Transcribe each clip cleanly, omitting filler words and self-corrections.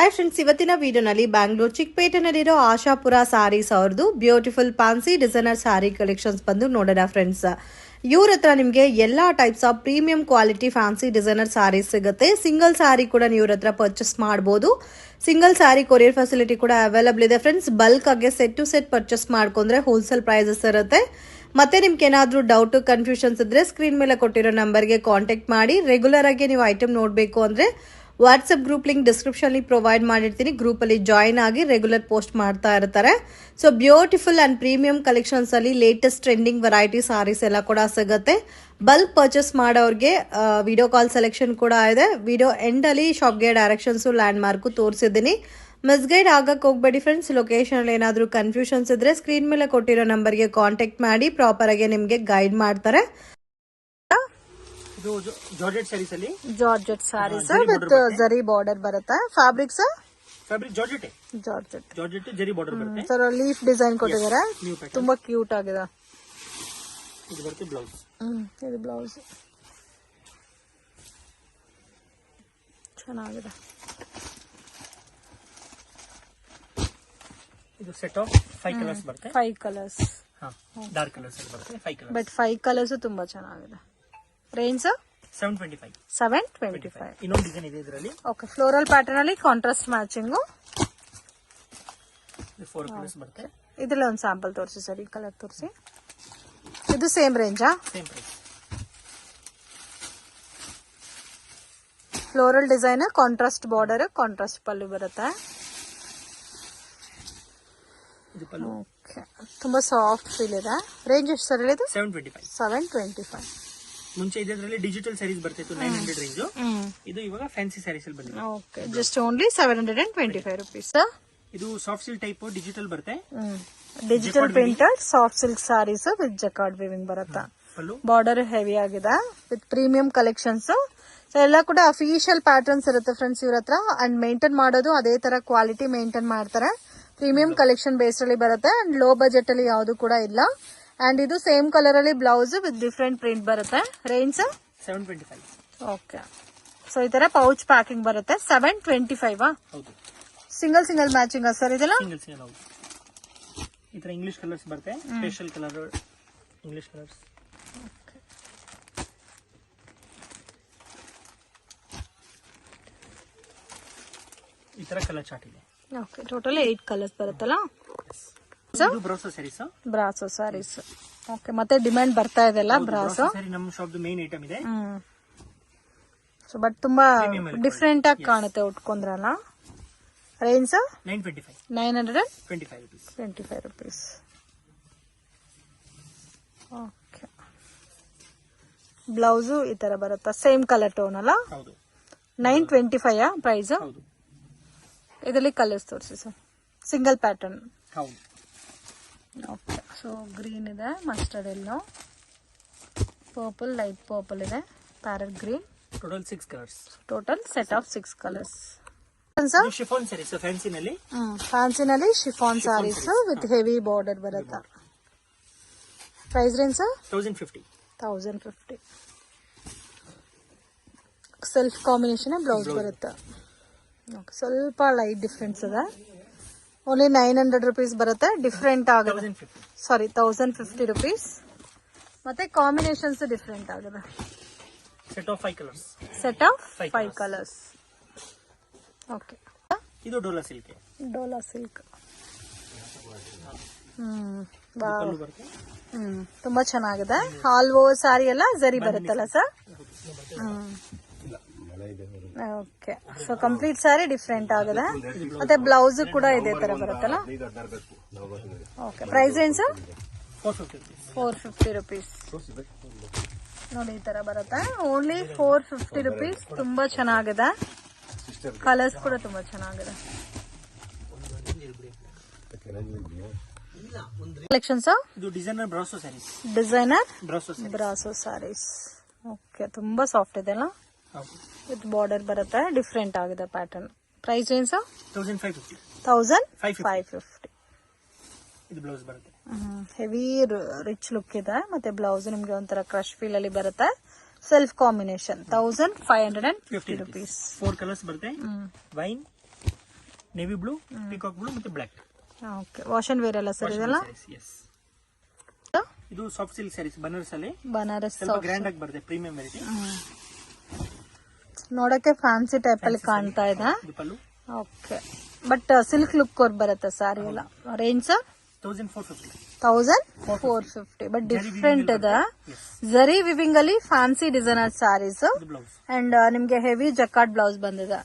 Hi friends, ಇವತ್ತಿನ ವಿಡಿಯೋನಲ್ಲಿ ಬ್ಯಾಂಗ್ಳೂರ್ ಚಿಕ್ಕಪೇಟೆನಲ್ಲಿರೋ ಆಶಾಪುರ ಸಾರೀಸ್ ಅವ್ರದ್ದು beautiful fancy designer sari collections ಬಂದು ನೋಡೋಣ ಫ್ರೆಂಡ್ಸ್. ಇವ್ರ ಹತ್ರ ನಿಮಗೆ ಎಲ್ಲ types of premium quality fancy designer saris ಸಿಗುತ್ತೆ. ಸಿಂಗಲ್ ಸಾರಿ ಕೂಡ ನೀವು ಇವ್ರ ಹತ್ರ ಪರ್ಚೇಸ್ ಮಾಡ್ಬೋದು. ಸಿಂಗಲ್ ಸಾರಿ ಕೊರಿಯರ್ ಫೆಸಿಲಿಟಿ ಕೂಡ ಅವೈಲಬಲ್ ಇದೆ ಫ್ರೆಂಡ್ಸ್. ಬಲ್ಕ್ ಆಗಿ ಸೆಟ್ ಟು ಸೆಟ್ ಪರ್ಚೇಸ್ ಮಾಡ್ಕೊಂಡ್ರೆ ಹೋಲ್ಸೇಲ್ ಪ್ರೈಸಸ್ ಇರುತ್ತೆ. ಮತ್ತೆ ನಿಮ್ಗೆ ಏನಾದರೂ ಡೌಟ್ ಕನ್ಫ್ಯೂಷನ್ಸ್ ಇದ್ರೆ ಸ್ಕ್ರೀನ್ ಮೇಲೆ ಕೊಟ್ಟಿರೋ ನಂಬರ್ಗೆ ಕಾಂಟ್ಯಾಕ್ಟ್ ಮಾಡಿ. ರೆಗ್ಯುಲರ್ ಆಗಿ ನೀವು ಐಟಮ್ ನೋಡಬೇಕು ಅಂದ್ರೆ ವಾಟ್ಸಪ್ ಗ್ರೂಪ್ ಲಿಂಕ್ ಡಿಸ್ಕ್ರಿಪ್ಷನ್ ಅಲ್ಲಿ ಪ್ರೊವೈಡ್ ಮಾಡಿರ್ತೀನಿ. ಗ್ರೂಪ್ ಅಲ್ಲಿ ಜಾಯಿನ್ ಆಗಿ ರೆಗ್ಯುಲರ್ ಪೋಸ್ಟ್ ಮಾಡ್ತಾ ಇರ್ತಾರೆ. So beautiful and premium collections ಅಲ್ಲಿ ಲೇಟೆಸ್ಟ್ ಟ್ರೆಂಡಿಂಗ್ ವೆರೈಟಿ ಸಾರೀಸ್ ಎಲ್ಲ ಕೂಡ ಸಿಗುತ್ತೆ. ಬಲ್ಕ್ ಪರ್ಚೇಸ್ ಮಾಡೋರಿಗೆ ವಿಡಿಯೋ ಕಾಲ್ ಸೆಲೆಕ್ಷನ್ ಕೂಡ ಇದೆ. ವಿಡಿಯೋ ಎಂಡ್ ಅಲ್ಲಿ ಶಾಪ್ಗೆ ಡೈರೆಕ್ಷನ್ಸ್ ಲ್ಯಾಂಡ್ ಮಾರ್ಕ್ ತೋರಿಸಿದ್ದೀನಿ. ಮಿಸ್ಗೈಡ್ ಆಗಕ್ಕೆ ಹೋಗ್ಬೇಡಿ ಫ್ರೆಂಡ್ಸ್. ಲೊಕೇಶನ್ ಅಲ್ಲಿ ಏನಾದರೂ ಕನ್ಫ್ಯೂಷನ್ಸ್ ಇದ್ರೆ ಸ್ಕ್ರೀನ್ ಮೇಲೆ ಕೊಟ್ಟಿರೋ ನಂಬರ್ಗೆ ಕಾಂಟ್ಯಾಕ್ಟ್ ಮಾಡಿ. ಪ್ರಾಪರ್ ಆಗಿ ನಿಮಗೆ ಗೈಡ್ ಮಾಡ್ತಾರೆ. ಜಾರ್ಜೆಟ್ ಸ್ಯಾರೀಸ್ ಅಲ್ಲಿ ಜಾರ್ಜೆಟ್ ಸ್ಯಾರೀಸ್ ವಿತ್ ಜರಿ ಬಾರ್ಡರ್ ಬರುತ್ತೆ. ಫ್ಯಾಬ್ರಿಕ್ಸ್ ಜಾರ್ಜೆಟ್ ಜರಿ ಬಾರ್ಡರ್ ಬರುತ್ತೆ. ಸರ್ ಲೀಫ್ ಡಿಸೈನ್ ಕೊಟ್ಟಿದ್ದಾರೆ, ತುಂಬಾ ಕ್ಯೂಟ್ ಆಗಿದೆ. ಇದು ಬರುತ್ತೆ ಬ್ಲೌಸ್. ಇದು ಬ್ಲೌಸ್ ಚೆನ್ನಾಗಿದೆ. ಇದು ಸೆಟ್ ಆಫ್ 5 ಕಲರ್ಸ್ ಬರುತ್ತೆ. 5 ಕಲರ್ಸ್, ಡಾರ್ಕ್ ಕಲರ್ಸ್ ಬರುತ್ತೆ. 5 ಕಲರ್ಸ್ ಬಟ್ 5 ಕಲರ್ಸ್ ತುಂಬಾ ಚೆನ್ನಾಗಿದೆ. ರೇಂಜ್ 725. ಇನ್ನೊಂದು ಡಿಸೈನ್ ಇದೆ ಇದರಲ್ಲಿ. ಓಕೆ, ಫ್ಲೋರಲ್ ಪ್ಯಾಟರ್ನ್ ಅಲ್ಲಿ ಕಾಂಟ್ರಾಸ್ಟ್ ಮ್ಯಾಚಿಂಗ್. 4 ಕಲರ್ಸ್ ಬರುತ್ತೆ. ಇದ್ರಲ್ಲಿ ಒಂದು ಸ್ಯಾಂಪಲ್ ತೋರಿಸಿ ಸರ್. ಈ ಕಲರ್ ತೋರಿಸಿ. ಇದು ಸೇಮ್ ರೇಂಜಾ? Same price. Floral design, contrast border, contrast pallu ಬರುತ್ತೆ. ಇದು ಪಲ್ಲು. ಓಕೆ, ತುಂಬಾ ಸಾಫ್ಟ್ ಫೀಲ್ ಇದೆ. ರೇಂಜ್ ಎಷ್ಟು ಸರ್ ಇದು? 725. ಮುಂಚೆ ಇದರಲ್ಲಿ ಡಿಜಿಟಲ್ ಸ್ಯಾರೀಸ್ ಬರ್ತಿತ್ತು 900 ರೇಂಜ್. ಇದು ಇವಾಗ ಫ್ಯಾನ್ಸಿ ಸ್ಯಾರೀಸ್ ಅಲ್ಲಿ ಬಂದಿದೆ. Okay, just only 725 rupees. ಇದು ಸಾಫ್ಟ್ ಸಿಲ್ಕ್ ಟೈಪ್ ಡಿಜಿಟಲ್ ಬರುತ್ತೆ. Digital printed soft silk saris with jacquard weaving ಬರುತ್ತೆ. ಬಾರ್ಡರ್ ಹೆವಿ ಆಗಿದೆ ವಿತ್ ಪ್ರೀಮಿಯಂ ಕಲೆಕ್ಷನ್ಸ್. ಸೊ ಎಲ್ಲ ಕೂಡ ಅಫಿಷಿಯಲ್ ಪ್ಯಾಟರ್ನ್ಸ್ ಇರುತ್ತೆ ಫ್ರೆಂಡ್ಸ್ ಇವ್ರ ಹತ್ರ. ಅಂಡ್ ಮೇಂಟೈನ್ ಮಾಡೋದು ಅದೇ ತರ ಕ್ವಾಲಿಟಿ ಮೇಂಟೈನ್ ಮಾಡ್ತಾರೆ. ಪ್ರೀಮಿಯಂ ಕಲೆಕ್ಷನ್ ಬೇಸ್ ಅಲ್ಲಿ ಬರುತ್ತೆ. ಅಂಡ್ ಲೋ ಬಜೆಟ್ ಅಲ್ಲಿ ಯಾವುದು ಕೂಡ ಇಲ್ಲ. ಅಂಡ್ ಇದು ಸೇಮ್ ಕಲರ್ ಅಲ್ಲಿ ಬ್ಲೌಸ್ ವಿತ್ ಡಿಫ್ರೆಂಟ್ ಪ್ರಿಂಟ್ ಬರುತ್ತೆ. ರೇಂಜ್ 725. ಓಕೆ, ಸೊ ಈ ತರ ಪೌಚ್ ಪ್ಯಾಕಿಂಗ್ ಬರುತ್ತೆ. 725. ಹೌದು. ಸಿಂಗಲ್ ಮ್ಯಾಚಿಂಗ್ ಸರ್ ಇದೆಲ್ಲ? ಸಿಂಗಲ್ ಹೌದು. ಈ ತರ ಇಂಗ್ಲಿಷ್ ಕಲರ್ಸ್ ಬರುತ್ತೆ. Special colour English colours. ಈ ತರ ಕಲರ್ ಚಾರ್ಟ್ ಇದೆ. ಓಕೆ, ಟೋಟಲ್ 8 ಕಲರ್ಸ್ ಬರುತ್ತಲ್ಲ. ಇದು brasso saris. Brasso saris. Okay, ಮತ್ತೆ ಡಿಮ್ಯಾಂಡ್ ಬರ್ತಾ ಇದೆ ಅಲ್ಲ ಬ್ರಾಸೋ? ನಮ್ಮ ಶಾಪ್ ಮೇನ್ ಐಟಮ್ ಇದೆ. ಸೊ ಬಟ್ ತುಂಬಾ ಡಿಫ್ರೆಂಟ್ ಆಗಿ ಕಾಣುತ್ತೆ ಉಟ್ಕೊಂಡ್ರಲ್ಲ. Range 925 rupees. ಓಕೆ, ಬ್ಲೌಸು ಈ ತರ ಬರುತ್ತಾ? ಸೇಮ್ ಕಲರ್ ಟೋನ್ ಅಲ್ಲ? 925 ಪ್ರೈಸ್. ಇದರಲ್ಲಿ ಕಲರ್ಸ್ ತೋರಿಸಿ sir. Single pattern. Okay, so green ಇದೆ, mustard yellow, purple, light purple ಇದೆ, parrot green. Total 6 colours. Total set of 6 colours. Chiffon sarees ಫ್ಯಾನ್ಸಿನಲ್ಲಿ. ಫ್ಯಾನ್ಸಿನಲ್ಲಿ chiffon sarees with heavy border ಬರುತ್ತೆ. Price range 1050. Self combination blouse ಬರುತ್ತೆ. ಸ್ವಲ್ಪ light difference ಇದೆ. Only 900 rupees ಬರುತ್ತೆ. Different ಆಗುತ್ತೆ. Sorry, 1050 rupees. ಮತ್ತೆ ಕಾಂಬಿನೇಷನ್ಸ್ ಡಿಫ್ರೆಂಟ್ ಆಗಿದೆ. Set of 5 colours. Set of 5 colours. Okay, ಇದು ಡೋಲಾ ಸಿಲ್ಕ್. ತುಂಬಾ ಚೆನ್ನಾಗಿದೆ. ಆಲ್ ಓವರ್ ಸಾರಿ ಎಲ್ಲ ಜರಿ ಬರುತ್ತಲ್ಲ sir? Okay, so complete sari different ಆಗಿದೆ. ಮತ್ತೆ ಬ್ಲೌಸ್ ಕೂಡ ಇದೇ ತರ ಬರುತ್ತಲ್ಲ? Okay, price range 450 rupees. ನೋಡಿ ಈ ತರ ಬರುತ್ತೆ. Only 450 rupees. ತುಂಬಾ ಚೆನ್ನಾಗಿದೆ. ಕಲರ್ಸ್ ಕೂಡ ತುಂಬಾ ಚೆನ್ನಾಗಿದೆ. ಕಲೆಕ್ಷನ್ಸ್. ಇದು designer brasso saris. Brasso saris. Okay, ತುಂಬಾ ಸಾಫ್ಟ್ ಇದೆ ಅಲ್ಲ? ವಿತ್ ಬಾರ್ಡರ್ ಬರುತ್ತೆ. ಡಿಫ್ರೆಂಟ್ ಆಗಿದೆ ಪ್ಯಾಟರ್ನ್. Price range 1550. ಇದು ಬ್ಲೌಸ್ ಬರುತ್ತೆ. ಹೆವಿ ರಿಚ್ ಲುಕ್ ಇದೆ. ಮತ್ತೆ ಬ್ಲೌಸ್ ನಿಮ್ಗೆ ಒಂಥರ ಕ್ರಶ್ ಫೀಲ್ ಅಲ್ಲಿ ಬರುತ್ತೆ. Self combination 1550 rupees. 4 ಕಲರ್ಸ್ ಬರುತ್ತೆ. Wine, navy blue, peacock blue ಮತ್ತೆ black. Okay, wash and wear ಅಲ್ಲ ಸರ್ ಇದೆಲ್ಲ? ಎಸ್. ಇದು ಸಾಫ್ಟ್ ಸಿಲ್ಕ್ ಸ್ಯಾರೀಸ್ ಬನಾರಸ್ ಅಲ್ಲಿ. ಬನಾರಸ್ ಸ್ವಲ್ಪ ಗ್ರ್ಯಾಂಡ್ ಆಗಿ ಬರುತ್ತೆ, ಪ್ರೀಮಿಯಂ ವೆರೈಟಿ. ನೋಡಕ್ಕೆ ಫ್ಯಾನ್ಸಿ ಟೈಪ್ ಅಲ್ಲಿ ಕಾಣ್ತಾ ಇದೆ. ಇದು pallu. Okay, but silk look ಬರುತ್ತೆ ಸಾರಿ ಎಲ್ಲ. Range sir? 1450. 1450, ಬಟ್ ಡಿಫ್ರೆಂಟ್ ಇದೆ. ಜರಿ ವಿವಿಂಗ್ ಅಲ್ಲಿ ಫ್ಯಾನ್ಸಿ ಡಿಸೈನರ್ ಸ್ಯಾರೀಸ್ ಇದು ಬ್ಲೌಸ್. ಅಂಡ್ ನಿಮ್ಗೆ ಹೆವಿ ಜಕಾರ್ಡ್ ಬ್ಲೌಸ್ ಬಂದಿದೆ.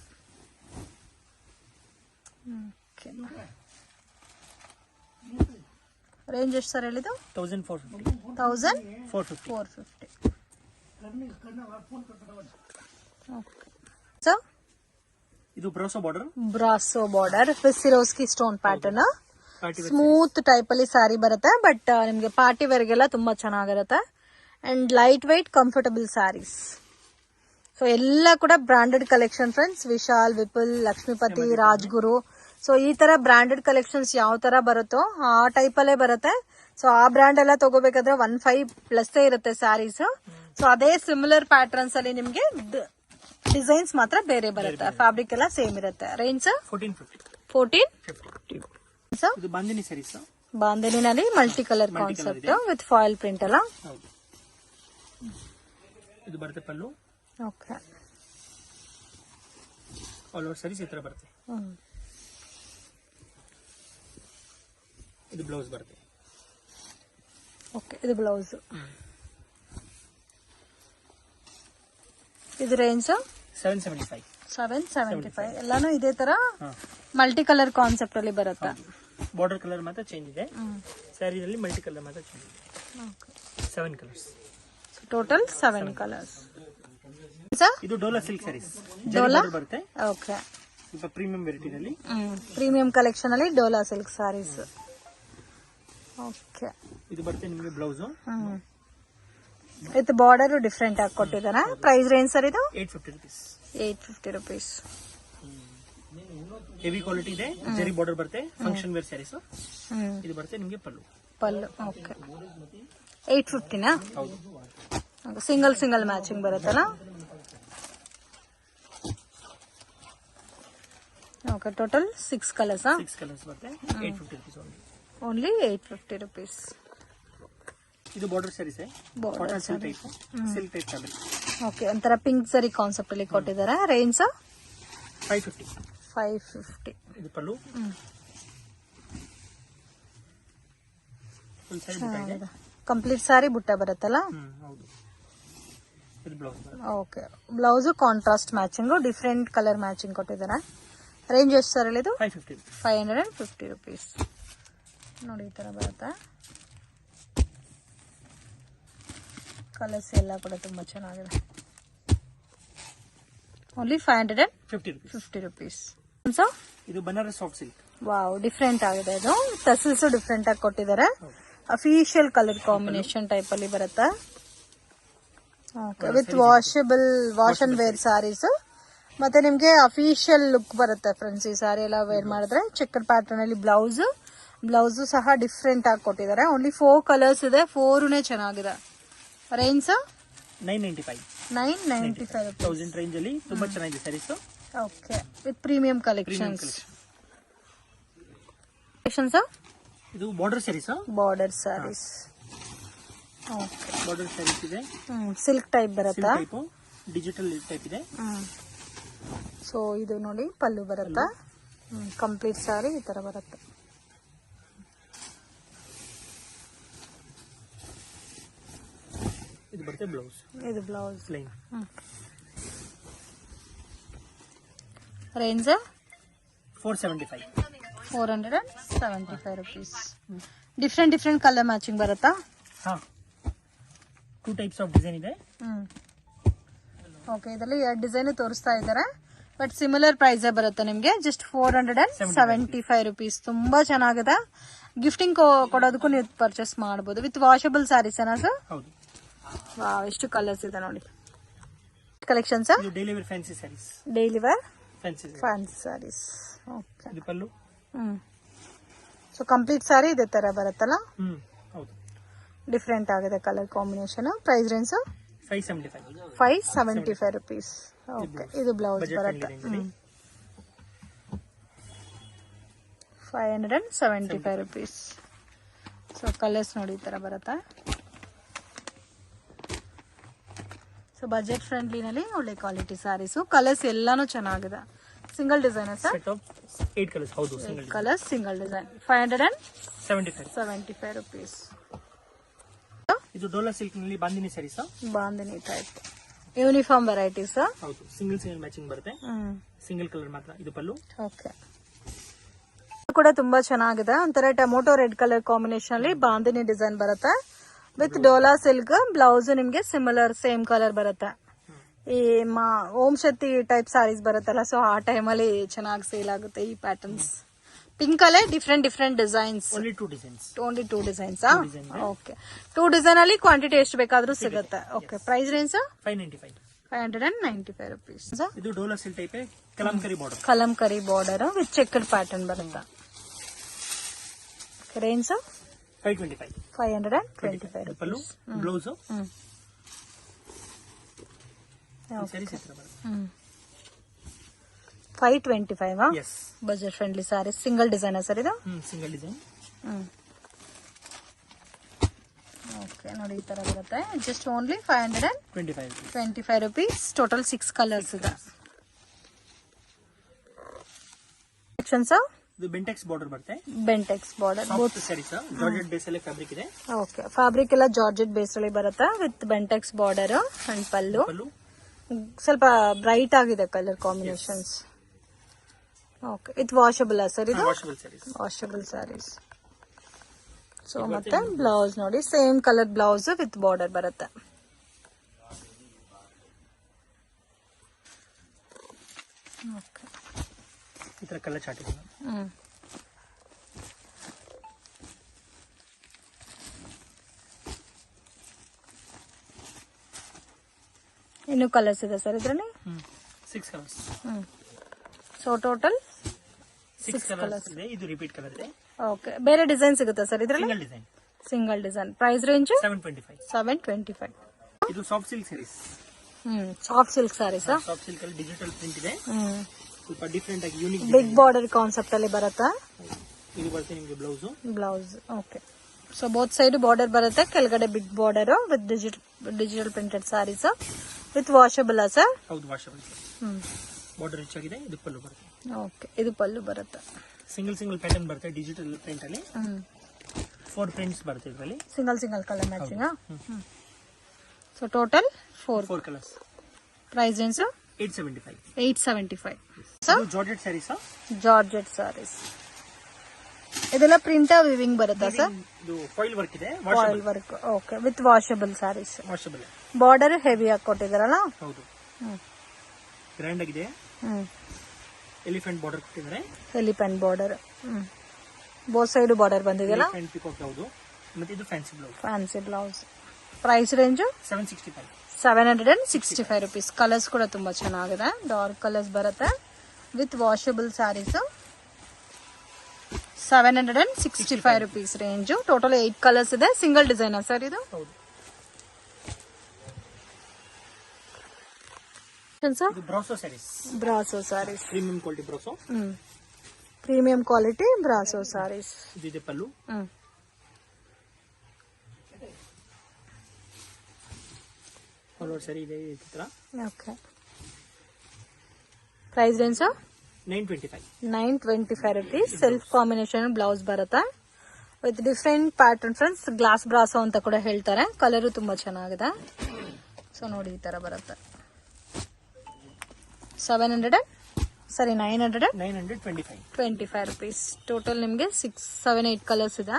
ರೇಂಜ್ ಎಷ್ಟು ಸರ್ ಹೇಳಿದ್ದು? 1450. 1450. ಸೊ ಇದು brasso border with Swarovski stone pattern. Smooth type ಅಲ್ಲಿ ಸ್ಯಾರಿ ಬರುತ್ತೆ, ಬಟ್ ನಿಮ್ಗೆ ಪಾರ್ಟಿ ವೇರ್ಗೆಲ್ಲ ತುಂಬಾ ಚೆನ್ನಾಗಿರುತ್ತೆ. And light weight comfortable saris. So ಎಲ್ಲ ಕೂಡ branded collection friends. Vishal, Vipul, Laxmipati, Rajguru. So ಈ ತರ ಬ್ರಾಂಡೆಡ್ ಕಲೆಕ್ಷನ್ಸ್ ಯಾವ ತರ ಬರುತ್ತೋ ಆ ಟೈಪ್ ಅಲ್ಲೇ ಬರುತ್ತೆ. ಸೊ ಆ ಬ್ರ್ಯಾಂಡ್ ಎಲ್ಲ ತಗೋಬೇಕಾದ್ರೆ 15+ ಇರುತ್ತೆ ಸ್ಯಾರೀಸ್. ಸೊ ಅದೇ ಸಿಮಿಲರ್ ಪ್ಯಾಟರ್ನ್ಸ್ ಅಲ್ಲಿ ನಿಮ್ಗೆ ಡಿಸೈನ್ಸ್ ಮಾತ್ರ ಬೇರೆ ಬರುತ್ತೆ. ಫ್ಯಾಬ್ರಿಕ್ ಎಲ್ಲ ಸೇಮ್ ಇರುತ್ತೆ. ರೇಂಜ್ 1450. ಇದು ಬಾಂದಿನಿ ಸ್ಯಾರೀಸ್. ಬಾಂದಿನಿನಲ್ಲಿ multi colour concept with foil print ಅಲ್ಲ? ಇದು ಬರುತ್ತೆ pallu. Okay, all over sarees ಈ ತರ ಬರುತ್ತೆ. ಇದು ಬ್ಲೌಸ್ ಬರುತ್ತೆ. ಓಕೆ, ಇದು ಬ್ಲೌಸ್. ಇದು ರೇಂಜ್ 775. ಎಲ್ಲಾನು ಇದೇ ತರ ಮಲ್ಟಿ ಕಲರ್ ಕಾನ್ಸೆಪ್ಟ್ ಅಲ್ಲಿ ಬರುತ್ತೆ. ಬಾರ್ಡರ್ ಕಲರ್ ಮಾತ್ರ ಚೇಂಜ್ ಇದೆ. ಸ್ಯಾರಿಯಲ್ಲಿ ಮಲ್ಟಿ ಕಲರ್ ಮಾತ್ರ ಚೇಂಜ್ ಇದೆ. 7 ಕಲರ್ಸ್. Total 7 colours. ಇದು ಡೋಲಾ ಸಿಲ್ಕ್ ಸ್ಯಾರೀಸ್. ಡೋಲಾ ಬರುತ್ತೆ. ಓಕೆ, ಸ್ವಲ್ಪ ಪ್ರೀಮಿಯಂ ವೆರೈಟಿನಲ್ಲಿ. ಪ್ರೀಮಿಯಂ ಕಲೆಕ್ಷನ್ ಅಲ್ಲಿ ಡೋಲಾ ಸಿಲ್ಕ್ ಸ್ಯಾರೀಸ್. ಓಕೆ, ಇದು ಬರುತ್ತೆ ನಿಮಗೆ ಬ್ಲೌಸ್. ವಿತ್ ಬಾರ್ಡರ್ ಡಿಫ್ರೆಂಟ್ ಆಗಿ ಕೊಟ್ಟಿದ್ದಾರೆ. ಪ್ರೈಸ್ ರೇಂಜ್ ಸರ್ ಇದು? 850 rupees. ಹೆವಿ ಕ್ವಾಲಿಟಿ ಇದೆ. ಜರಿ ಬಾರ್ಡರ್ ಬರುತ್ತೆ. Function wear saris. ಇದು ಬರುತ್ತೆ ನಿಮಗೆ ಪಲ್ಲು. ಓಕೆ, 850ನಾ? ಹೌದು. ಸಿಂಗಲ್ ಮ್ಯಾಚಿಂಗ್ ಬರುತ್ತಲ್ಲ? Okay, total 6 colours. 6 ಕಲರ್ಸ್ ಬರುತ್ತೆ. 850 rupees ಓನ್ಲಿ 850 rupees. ಇದು border saris. Cotton silk type fabric. Okay, ಒಂಥರ ಪಿಂಕ್ ಸರಿ ಕಾನ್ಸೆಪ್ಟ್ ಅಲ್ಲಿ ಕೊಟ್ಟಿದ್ದಾರೆ. ರೇಂಜ್ 550. ಇದು ಪಲ್ಲು. ಫುಲ್ ಸ್ಯಾರಿ ಬುಟ್ಟ ಇದೆ. ಕಂಪ್ಲೀಟ್ ಸಾರಿ ಬುಟ್ಟ ಬರುತ್ತಲ್ಲ? ಹೌದು. ಇದು blouse. Okay, blouse contrast matching, different colour matching ಕೊಟ್ಟಿದ್ದಾರೆ. ರೇಂಜ್ ಎಷ್ಟು ಸರ್ ಹೇಳಿದ್ದು? 550 rupees. ನೋಡಿ ಈ ತರ ಬರುತ್ತೆ. ಕಲರ್ಸ್ ಎಲ್ಲ ಕೂಡ ತುಂಬಾ ಚೆನ್ನಾಗಿದೆ. Only 550 rupees. ಇದು Banaras soft silk. Wow, different ಆಗಿದೆ. ಇದು ಟಸಲ್ಸ್ ಡಿಫ್ರೆಂಟ್ ಆಗಿ ಕೊಟ್ಟಿದ್ದಾರೆ. ಅಫಿಷಿಯಲ್ ಕಲರ್ ಕಾಂಬಿನೇಷನ್ ಟೈಪ್ ಅಲ್ಲಿ ಬರುತ್ತೆ. With wash and wear saris. ಮತ್ತೆ ನಿಮ್ಗೆ ಅಫಿಷಿಯಲ್ ಲುಕ್ ಬರುತ್ತೆ ಫ್ರೆಂಡ್ಸ್. ಈ ಸ್ಯಾರಿ ಎಲ್ಲ ವೇರ್ ಮಾಡಿದ್ರೆ ಚೆಕ್ಕರ್ ಪ್ಯಾಟರ್ನ್ ಅಲ್ಲಿ ಬ್ಲೌಸ್ ಸಹ ಡಿಫ್ರೆಂಟ್ ಆಗಿ ಕೊಟ್ಟಿದ್ದಾರೆ. ಓನ್ಲಿ 4 ಕಲರ್ಸ್ ಇದೆ. 4ನೇ ಚೆನ್ನಾಗಿದೆ. ರೇಂಜ್ 995 1000 ರೇಂಜ್ ಅಲ್ಲಿ ತುಂಬಾ ಚೆನ್ನಾಗಿದೆ sarees. Okay, with premium collections. ಇದು border sarees. Okay, border sarees ಇದೆ. ಸಿಲ್ಕ್ ಟೈಪ್ ಬರುತ್ತಾ? ಡಿಜಿಟಲ್ ಟೈಪ್ ಇದೆ. ಸೊ ಇದು ನೋಡಿ ಪಲ್ಲು ಬರುತ್ತಾ? ಕಂಪ್ಲೀಟ್ ಸಾರಿ ಈ ತರ ಬರುತ್ತೆ. ಇದು ಬರುತ್ತೆ ಬ್ಲೌಸ್. ಇದು blouse. Plain. Range 475 rupees. Different colour matching ಬರುತ್ತಾ? 2 ಟೈಪ್ಸ್ ಆಫ್ ಡಿಸೈನ್ ಇದೆ. ಓಕೆ, ಇದರಲ್ಲಿ 2 ಡಿಸೈನ್ ತೋರಿಸ್ತಾ ಇದ್ದಾರೆ. ಬಟ್ ಸಿಮಿಲರ್ ಪ್ರೈಸ್ ಬರುತ್ತೆ ನಿಮ್ಗೆ. Just 475 rupees. ತುಂಬಾ ಚೆನ್ನಾಗಿದೆ. ಗಿಫ್ಟಿಂಗ್ ಕೊಡೋದಕ್ಕೂ ನೀವು ಪರ್ಚೇಸ್ ಮಾಡಬಹುದು. ವಿತ್ ವಾಷಬಲ್ ಸ್ಯಾರೀಸ್ ಏನಾ ಸರ್? ಹೌದು. ವಾವ್, ಎಷ್ಟು ಕಲರ್ಸ್ ಇದೆ ನೋಡಿ. Collections daily wear fancy saris. Fancy saris. Okay, ಇದು ಪಲ್ಲು. ಸೊ ಕಂಪ್ಲೀಟ್ ಸ್ಯಾರಿ ಇದೇ ತರ ಬರುತ್ತಲ್ಲ? ಹೌದು. ಡಿಫ್ರೆಂಟ್ ಆಗಿದೆ colour combination. Price range 575 rupees. Okay, ಇದು ಬ್ಲೌಸ್ ಬರುತ್ತೆ. 575 rupees. ಸೊ ಕಲರ್ಸ್ ನೋಡಿ ಈ ತರ ಬರುತ್ತೆ. ಸೊ ಬಜೆಟ್ ಫ್ರೆಂಡ್ಲಿನಲ್ಲಿ ಒಳ್ಳೆ ಕ್ವಾಲಿಟಿ ಸ್ಯಾರೀಸು. ಕಲರ್ಸ್ ಎಲ್ಲಾನು ಚೆನ್ನಾಗಿದೆ. Single design sir? 8 ಕಲರ್ಸ್. ಹೌದು, single colours, single design. 575 rupees. ಇದು ಡೋಲಾ ಸಿಲ್ಕ್ ನಲ್ಲಿ bandhani saris. Bandhani type uniform varieties. ಹೌದು, ಸಿಂಗಲ್ ಮ್ಯಾಚಿಂಗ್ ಬರುತ್ತೆ. ಸಿಂಗಲ್ ಕಲರ್ ಮಾತ್ರ. ಇದು ಪಲ್ಲು. ಓಕೆ, ಕೂಡ ತುಂಬಾ ಚೆನ್ನಾಗಿದೆ. ಒಂಥರ ಟೊಮೊಟೊ ರೆಡ್ ಕಲರ್ ಕಾಂಬಿನೇಷನ್ ಅಲ್ಲಿ ಬಾಂದಿನಿ ಡಿಸೈನ್ ಬರುತ್ತೆ ವಿತ್ ಡೋಲಾ ಸಿಲ್ಕ್. ಬ್ಲೌಸ್ ನಿಮ್ಗೆ ಸಿಮಿಲರ್ ಸೇಮ್ ಕಲರ್ ಬರುತ್ತೆ. ಈ ಓಂ ಶಕ್ತಿ ಟೈಪ್ ಸಾರೀಸ್ ಬರುತ್ತಲ್ಲ, ಸೊ ಆ ಟೈಮಲ್ಲಿ ಚೆನ್ನಾಗಿ ಸೇಲ್ ಆಗುತ್ತೆ ಈ ಪ್ಯಾಟರ್ನ್ಸ್. ಪಿಂಕ್ ಅಲ್ಲೇ different designs. Only 2 designs. Okay, 2 design ಅಲ್ಲಿ ಕ್ವಾಂಟಿಟಿ ಎಷ್ಟು ಬೇಕಾದ್ರೂ ಸಿಗುತ್ತೆ. Okay, price range 595 rupees. ಇದು Dola silk type Kalamkari border. Kalamkari border with checked pattern ಬರುತ್ತೆ. Range 525 pallu, blouse. 525. Yes, budget friendly sarees. Single design sir ಇದು? Single design. ಓಕೆ, ನೋಡಿ ಈ ತರ ಬರುತ್ತೆ. Just only 525 rupees. Total 6 colours ಇದೆ. ಸರ್ ಇದು ಬೆಂಟೆಕ್ಸ್ ಬಾರ್ಡರ್ ಬರುತ್ತೆ. Bentex border both saris. Georgette base ಅಲ್ಲಿ ಫ್ಯಾಬ್ರಿಕ್ ಇದೆ. ಓಕೆ, ಫ್ಯಾಬ್ರಿಕ್ ಎಲ್ಲ ಜಾರ್ಜೆಟ್ ಬೇಸ್ ಅಲ್ಲಿ ಬರುತ್ತೆ with Bentex border and pallu. ಸ್ವಲ್ಪ ಬ್ರೈಟ್ ಆಗಿದೆ ಕಲರ್ ಕಾಂಬಿನೇಷನ್ಸ್. ಓಕೆ, ಇದು ವಾಷಬಲ್ ಸರ್? ಇದು ವಾಷಬಲ್ ಸ್ಯಾರೀಸ್. ಸೊ ಮತ್ತೆ ಬ್ಲೌಸ್ ನೋಡಿ same colour blouse with border ಬರುತ್ತೆ. ಓಕೆ, ಈ ತರ ಕಲರ್ ಚಾರ್ಟ್ ಇದೆ. ಇನ್ನು ಕಲರ್ಸ್ ಇದೆ ಸರ್ ಇದರಲ್ಲಿ? 6 ಕಲರ್ಸ್. ಸೊ ಟೋಟಲ್ 6 ಕಲರ್ಸ್ ಇದೆ. ಇದು ರಿಪೀಟ್ ಕಲರ್ ಇದೆ. ಓಕೆ, ಬೇರೆ ಡಿಸೈನ್ ಸಿಗುತ್ತೆ ಸರ್ ಇದರಲ್ಲಿ? Single design. Single design. Price range 725. ಇದು soft silk saris. Soft silk saris. Soft silk ಅಲ್ಲಿ ಡಿಜಿಟಲ್ ಪ್ರಿಂಟ್ ಇದೆ. ಸ್ವಲ್ಪ ಡಿಫರೆಂಟ್ ಆಗಿ ಯೂನಿಕ್. ಬಿಗ್ ಬಾರ್ಡರ್ ಕಾನ್ಸೆಪ್ಟ್ ಅಲ್ಲಿ ಬರುತ್ತಾ? ಇದು ಬರುತ್ತೆ ನಿಮಗೆ blouse. Okay, so both side border ಬರುತ್ತೆ. ಕೆಳಗಡೆ big border with digital printed saris with washable sir? ಹೌದು, ವಾಷಬಲ್. ಬಾರ್ಡರ್ ರಿಚ್ ಆಗಿದೆ. ಇದು ಪಲ್ಲು ಬರುತ್ತೆ. ಓಕೆ, ಇದು ಪಲ್ಲು ಬರುತ್ತೆ. ಸಿಂಗಲ್ ಪ್ಯಾಟರ್ನ್ ಬರುತ್ತೆ ಡಿಜಿಟಲ್ ಪ್ರಿಂಟ್ ಅಲ್ಲಿ. 4 ಪ್ರಿಂಟ್ಸ್ ಬರುತ್ತೆ ಇದರಲ್ಲಿ. Single colour matching. So total 4 colours. Price range 875. Sir georgette saris. Georgette saris. ಇದೆಲ್ಲ ಪ್ರಿಂಟ್ ವಿವಿಂಗ್ ಬರುತ್ತಾ ಸರ್? ಇದು ಫಾಯಿಲ್ ವರ್ಕ್ ಇದೆ. Foil work. Okay, with washable sarees. Washable. Border heavy ಆಗಿ ಕೊಟ್ಟಿದಾರಲ್ಲ? ಹೌದು, ಗ್ರ್ಯಾಂಡ್ ಆಗಿದೆ. ಎಲಿಫೆಂಟ್ ಬಾರ್ಡರ್ ಕೊಟ್ಟಿದ್ದಾರೆ. Elephant border. Both side border ಬಂದಿದೆಯಲ್ಲ? ಪಿಕಾಕ್. ಹೌದು, ಮತ್ತೆ ಇದು fancy blouse. Price range 765 rupees. Colours ಕೂಡ ತುಂಬಾ ಚೆನ್ನಾಗಿದೆ. ಡಾರ್ಕ್ ಕಲರ್ಸ್ ಬರುತ್ತೆ with washable sarees. 765 rupees range. Total 8 colours ಇದೆ. ಸಿಂಗಲ್ ಡಿಸೈನ್ ಸರ್ ಇದು? Brasso sarees. Premium quality brasso sarees. ಇದು ಪಲ್ಲು. ಸರಿ ಇದೆ ಈ ಚಿತ್ರ. Okay, price range 925 rupees. Self combination blouse ಬರುತ್ತೆ with different pattern. Friends, glass brasso ಅಂತ ಕೂಡ ಹೇಳ್ತಾರೆ. ಕಲರು ತುಂಬಾ ಚೆನ್ನಾಗಿದೆ. ಸೊ ನೋಡಿ ಈ ತರ ಬರುತ್ತೆ. 925 rupees. ಟೋಟಲ್ ನಿಮಗೆ 7-8 ಕಲರ್ಸ್ ಇದೆ.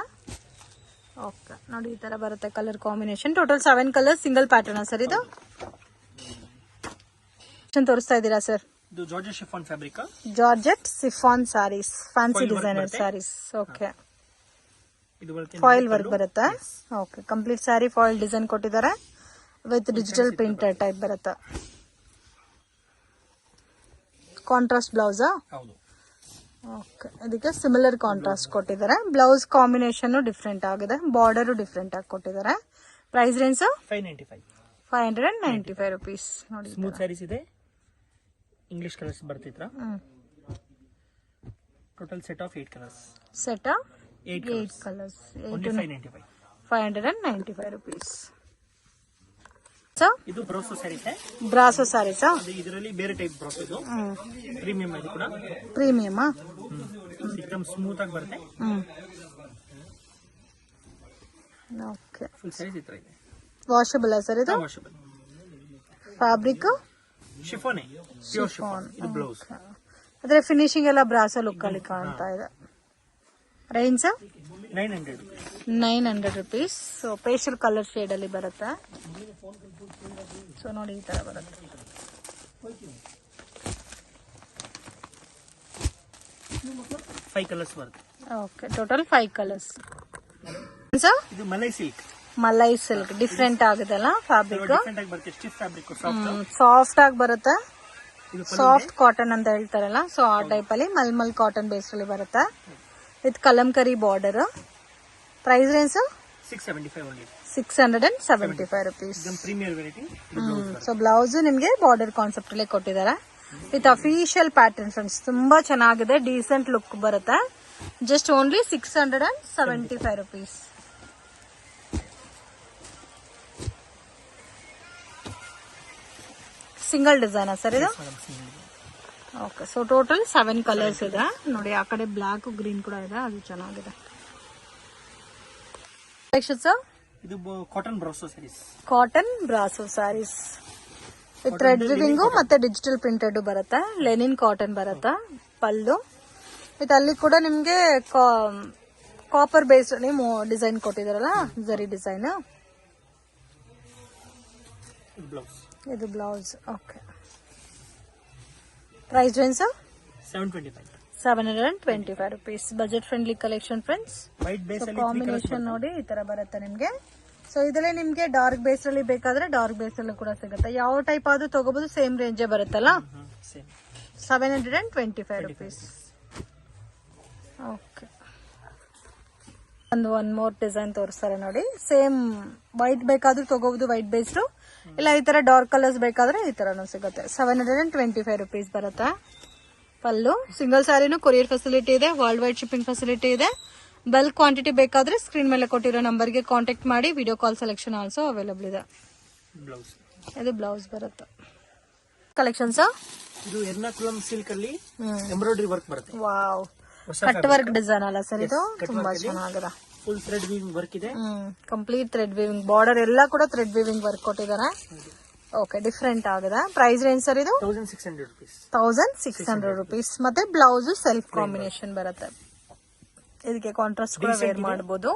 ಓಕೆ, ನೋಡಿ ಈ ತರ ಬರುತ್ತೆ colour combination. Total 7 colours. Single pattern sir ಇದು? ತೋರಿಸ್ತಾ ಇದ್ದೀರಾ ಸರ್? ಇದು georgette chiffon fabric. Georgette chiffon sarees. Fancy designer sarees. Okay, ಇದು ಫಾಯಿಲ್ ವರ್ಕ್ ಬರುತ್ತೆ. Okay, complete sari foil design ಕೊಟ್ಟಿದ್ದಾರೆ ವಿತ್ ಡಿಜಿಟಲ್ ಪ್ರಿಂಟರ್ ಟೈಪ್ ಬರುತ್ತೆ. Contrast blouse. ಹೌದು. ಓಕೆ, ಇದಕ್ಕೆ ಸಿಮಿಲರ್ ಕಾಂಟ್ರಾಸ್ಟ್ ಕೊಟ್ಟಿದ್ದಾರೆ. ಬ್ಲೌಸ್ ಕಾಂಬಿನೇಷನ್ ಡಿಫ್ರೆಂಟ್ ಆಗಿದೆ. ಬಾರ್ಡರ್ ಡಿಫ್ರೆಂಟ್ ಆಗಿ ಕೊಟ್ಟಿದ್ದಾರೆ. Price range 595 rupees. ನೋಡಿ, ಸ್ಮೂತ್ ಸ್ಯಾರೀಸ್ ಇದೆ. ಇಂಗ್ಲಿಷ್ ಕಲರ್ಸ್ ಬರ್ತಿದ್ರ. Total set of 8 colours. Set 8 colours. Only 595. 595 rupees. Sir ಇದು ಬ್ರಾಸೋ ಸ್ಯಾರೀಸ್. ಬ್ರಾಸೋ ಸ್ಯಾರೀಸ್. ಇದರಲ್ಲಿ ಬೇರೆ ಟೈಪ್ ಬ್ರಾಸೋ. ಇದು ಪ್ರೀಮಿಯಂ ಇದು ಕೂಡ. ಪ್ರೀಮಿಯಮ್ एकदम ಸ್ಮೂತ್ ಆಗಿ ಬರುತ್ತೆ. ಓಕೆ. ಫುಲ್ ಸ್ಯಾರೀಸ್ ಇತರ ಇದೆ. ವಾಷಬಲ್ ಸರ್ ಇದು. Washable. Fabric chiffon, pure chiffon. ಇದು ಬ್ಲೌಸ್. ಅದ್ರ ಫಿನಿಶಿಂಗ್ ಎಲ್ಲ ಬ್ರಾಸೋ ಲುಕ್ ಅಲ್ಲಿ ಕಾಣ್ತಾ ಇದೆ. Range 900 rupees. So pastel colour shade ಅಲ್ಲಿ ಬರುತ್ತೆ. ಸೊ ನೋಡಿ ಈ ತರ ಬರುತ್ತೆ. ಫೈವ್ ಕಲರ್ಸ್ ಬರುತ್ತೆ. Okay, total 5 colours. ಇದು malai silk. Malai silk different ಆಗುದಲ್ಲ ಫ್ಯಾಬ್ರಿಕ್. ಡಿಫರೆಂಟ್ ಆಗಿ ಬರುತ್ತೆ. ಸ್ಟಿಫ್ ಫ್ಯಾಬ್ರಿಕ್, ಸಾಫ್ಟ್ ಆಗಿ ಬರುತ್ತೆ. ಸಾಫ್ಟ್ ಕಾಟನ್ ಅಂತ ಹೇಳ್ತಾರಲ್ಲ, ಸೊ ಆ ಟೈಪ್ ಅಲ್ಲಿ ಮಲ್ಮಲ್ ಕಾಟನ್ ಬೇಸ್ ಅಲ್ಲಿ ಬರುತ್ತೆ with kalamkari border. Price range 675 only. 675 rupees. Premier variety. So blouse ನಿಮ್ಗೆ ಬಾರ್ಡರ್ ಕಾನ್ಸೆಪ್ಟ್ ಅಲ್ಲೇ ಕೊಟ್ಟಿದ್ದಾರೆ ವಿತ್ ಅಫಿಷಿಯಲ್ ಪ್ಯಾಟರ್ನ್ ಫ್ರೆಂಡ್ಸ್. ತುಂಬಾ ಚೆನ್ನಾಗಿದೆ, ಡೀಸೆಂಟ್ ಲುಕ್ ಬರುತ್ತೆ. Just only 675 rupees. Single design sir ಇದು. ಓಕೆ, ಸೊ ಟೋಟಲ್ 7 ಕಲರ್ಸ್ ಇದೆ ನೋಡಿ. ಆ ಕಡೆ ಬ್ಲಾಕ್ ಗ್ರೀನ್ ಕೂಡ ಇದೆ, ಅದು ಚೆನ್ನಾಗಿದೆ. ಇದು cotton brasso saris. Cotton brasso saris with thread weaving ಮತ್ತೆ ಡಿಜಿಟಲ್ ಪ್ರಿಂಟೆಡ್ ಬರುತ್ತೆ. ಲೆನಿನ್ ಕಾಟನ್ ಬರುತ್ತೆ. ಪಲ್ಲು ವಿತ್ ಅಲ್ಲಿ ಕೂಡ ನಿಮ್ಗೆ ಕಾಪರ್ ಬೇಸ್ ನೀವು ಡಿಸೈನ್ ಕೊಟ್ಟಿದಾರಲ್ಲ, ಜರಿ ಡಿಸೈನ್. ಇದು blouse. Okay, price range 725 rupees. Budget friendly collection friends. Combination ನೋಡಿ ಈ ತರ ಬರುತ್ತೆ ನಿಮ್ಗೆ. ಸೊ ಇದರಲ್ಲಿ ನಿಮ್ಗೆ ಡಾರ್ಕ್ ಬೇಸ್ ಅಲ್ಲಿ ಬೇಕಾದ್ರೆ ಡಾರ್ಕ್ ಬೇಸ್ ಅಲ್ಲಿ ಕೂಡ ಸಿಗುತ್ತೆ. ಯಾವ ಟೈಪ್ ಆದ್ರೂ ತಗೋಬಹುದು, ಸೇಮ್ ರೇಂಜೇ ಬರುತ್ತಲ್ಲ. 725 rupees. Okay, one more design ತೋರಿಸ್ತಾರೆ ನೋಡಿ. ಸೇಮ್ ವೈಟ್ ಬೇಕಾದ್ರೂ ತಗೋಬಹುದು, ವೈಟ್ ಬೇಸ್ಡ್. ಇಲ್ಲ ಈ ತರ ಡಾರ್ಕ್ ಕಲರ್ಸ್ ಬೇಕಾದ್ರೆ ಈ ತರನು ಸಿಗುತ್ತೆ. 725 rupees ಬರುತ್ತೆ. ಪಲ್ಲು ಸಿಂಗಲ್ ಸ್ಯಾರಿನೂ ಕೊರಿಯರ್ ಫೆಸಿಲಿಟಿ ಇದೆ, ವರ್ಲ್ಡ್ ವೈಡ್ ಶಿಪ್ಪಿಂಗ್ ಫೆಸಿಲಿಟಿ ಇದೆ. ಬಲ್ಕ್ ಕ್ವಾಂಟಿಟಿ ಬೇಕಾದ್ರೆ ಸ್ಕ್ರೀನ್ ಮೇಲೆ ಕೊಟ್ಟಿರೋ ನಂಬರ್ಗೆ ಕಾಂಟ್ಯಾಕ್ಟ್ ಮಾಡಿ. Video call selection also available ಇದೆ. ಇದು ಬ್ಲೌಸ್ ಬರುತ್ತೆ. ಕಲೆಕ್ಷನ್ಸ್ ಇದು ಎರ್ನಾಕುಲಂ ಸಿಲ್ಕ್ ಅಲ್ಲಿ ಎಂಬ್ರಾಯ್ಡರಿ ವರ್ಕ್ ಬರುತ್ತೆ. ವಾವ್, ಕಟ್ ವರ್ಕ್ ಡಿಸೈನ್ ಅಲ್ಲ ಸರ್ ಇದು. ತುಂಬಾ ಚೆನ್ನಾಗಿದೆ. ಫುಲ್ ಥ್ರೆಡ್ ವೀವಿಂಗ್ ವರ್ಕ್ ಇದೆ. ಕಂಪ್ಲೀಟ್ ಥ್ರೆಡ್ ವೀವಿಂಗ್, ಬಾರ್ಡರ್ ಎಲ್ಲ ಕೂಡ ಥ್ರೆಡ್ ವೀವಿಂಗ್ ವರ್ಕ್ ಕೊಟ್ಟಿದ್ದಾರೆ. ಓಕೆ, ಡಿಫ್ರೆಂಟ್ ಆಗಿದೆ. ಪ್ರೈಸ್ ರೇಂಜ್ ಸರ್ ಇದು 1600 rupees. 1600 rupees. ಮತ್ತೆ ಬ್ಲೌಸ್ ಸೆಲ್ಫ್ ಕಾಂಬಿನೇಷನ್ ಬರುತ್ತೆ. ಇದಕ್ಕೆ ಕಾಂಟ್ರಾಸ್ಟ್ ಕೂಡ ವೇರ್ ಮಾಡಬಹುದು.